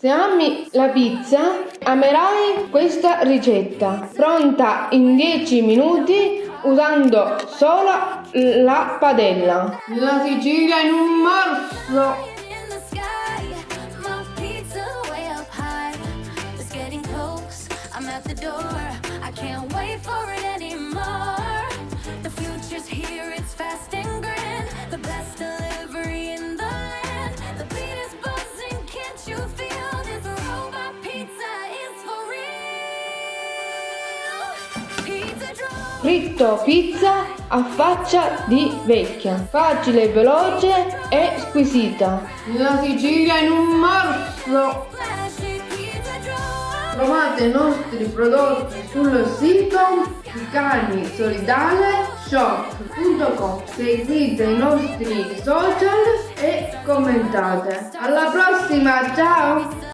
Se ami la pizza, amerai questa ricetta, pronta in 10 minuti usando solo la padella. La Sicilia in un morso! Fritto pizza a faccia di vecchia, facile, veloce e squisita. La Sicilia in un morso! Trovate i nostri prodotti sul sito sicilisolidaleshop.com. Seguite i nostri social e commentate. Alla prossima, ciao!